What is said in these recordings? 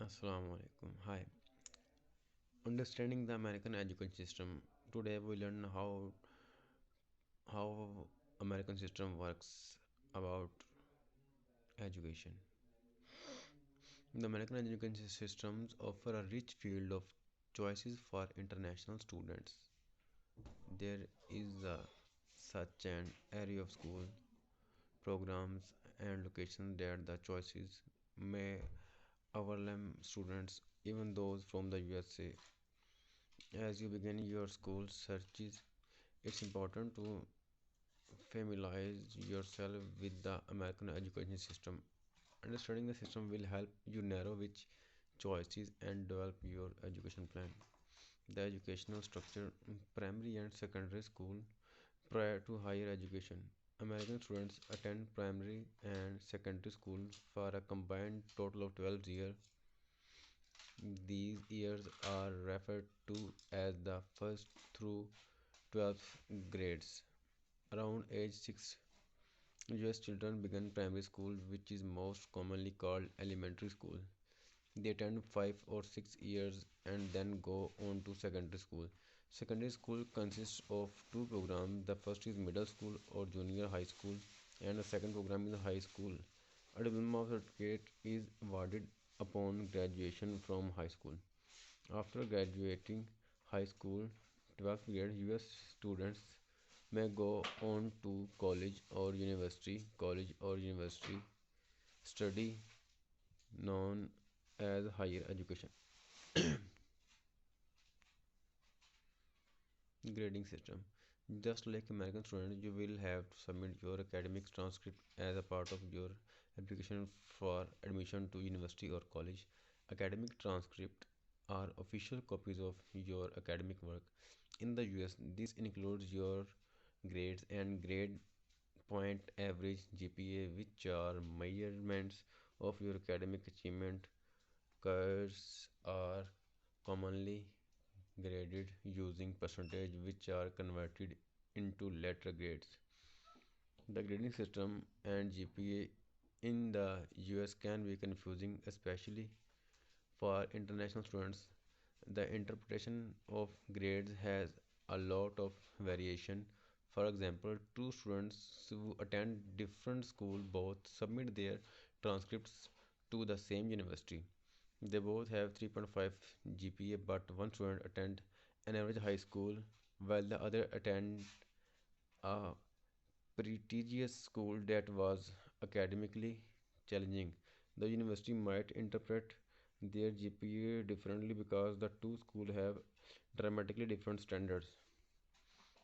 Assalamu alaikum. Hi. Understanding the American education system. Today we learn how American system works about education. The American education systems offer a rich field of choices for international students. There is such an array of school programs and locations that the choices may overwhelm students, even those from the USA. As you begin your school searches, it's important to familiarize yourself with the American education system. Understanding the system will help you narrow which choices and develop your education plan. The educational structure, primary and secondary school prior to higher education. American students attend primary and secondary school for a combined total of 12 years. These years are referred to as the first through 12th grades. Around age 6, US children begin primary school, which is most commonly called elementary school. They attend 5 or 6 years and then go on to secondary school. Secondary school consists of two programs. The first is middle school or junior high school, and the second program is high school. A diploma certificate is awarded upon graduation from high school. After graduating high school, 12th grade, US students may go on to college or university study known as higher education. Grading system. Just like American students, you will have to submit your academic transcript as a part of your application for admission to university or college. Academic transcript are official copies of your academic work. In the US, this includes your grades and grade point average GPA, which are measurements of your academic achievement. Curves are commonly graded using percentage, which are converted into letter grades. The grading system and GPA in the US can be confusing, especially for international students. The interpretation of grades has a lot of variation. For example, two students who attend different schools both submit their transcripts to the same university. They both have 3.5 GPA, but one student attend an average high school while the other attend a prestigious school that was academically challenging. The university might interpret their GPA differently because the two schools have dramatically different standards.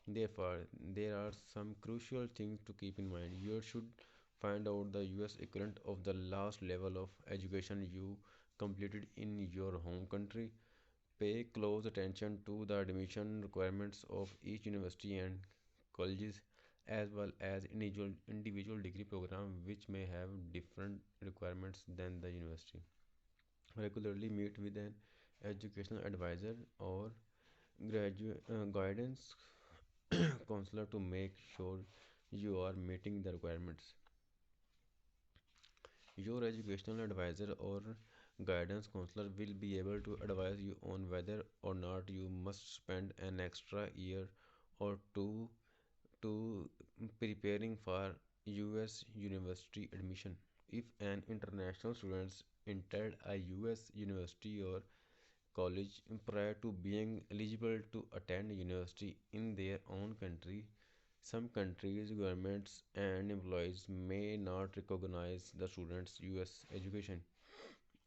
Therefore, there are some crucial things to keep in mind. You should find out the US equivalent of the last level of education you completed in your home country. Pay close attention to the admission requirements of each university and colleges, as well as individual degree program which may have different requirements than the university. Regularly meet with an educational advisor or graduate guidance counselor to make sure you are meeting the requirements. Your educational advisor or guidance counselor will be able to advise you on whether or not you must spend an extra year or two to preparing for US university admission. If an international student entered a US university or college prior to being eligible to attend university in their own country, some countries, governments, and employees may not recognize the student's US education.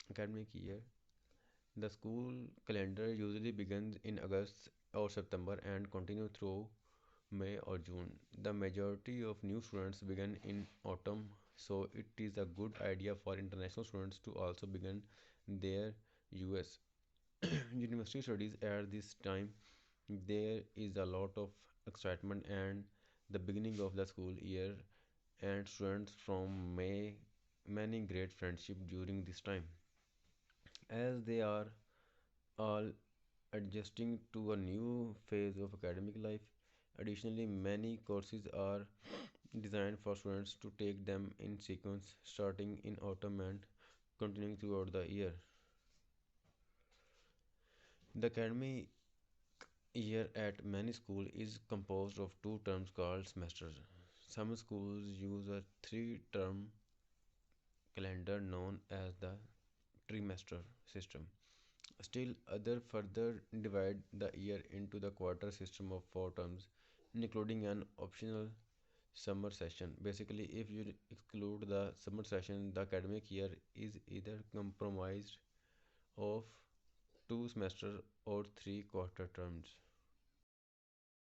Academic year. The school calendar usually begins in August or September and continue through May or June. The majority of new students begin in autumn, so it is a good idea for international students to also begin their US university studies at this time. There is a lot of excitement and the beginning of the school year, and students from May many great friendship during this time as they are all adjusting to a new phase of academic life. Additionally, many courses are designed for students to take them in sequence starting in autumn and continuing throughout the year. The academic year at many schools is composed of two terms called semesters. Some schools use a three-term calendar known as the trimester system. Still, others further divide the year into the quarter system of four terms, including an optional summer session. Basically, if you exclude the summer session, the academic year is either comprised of two semesters or three quarter terms.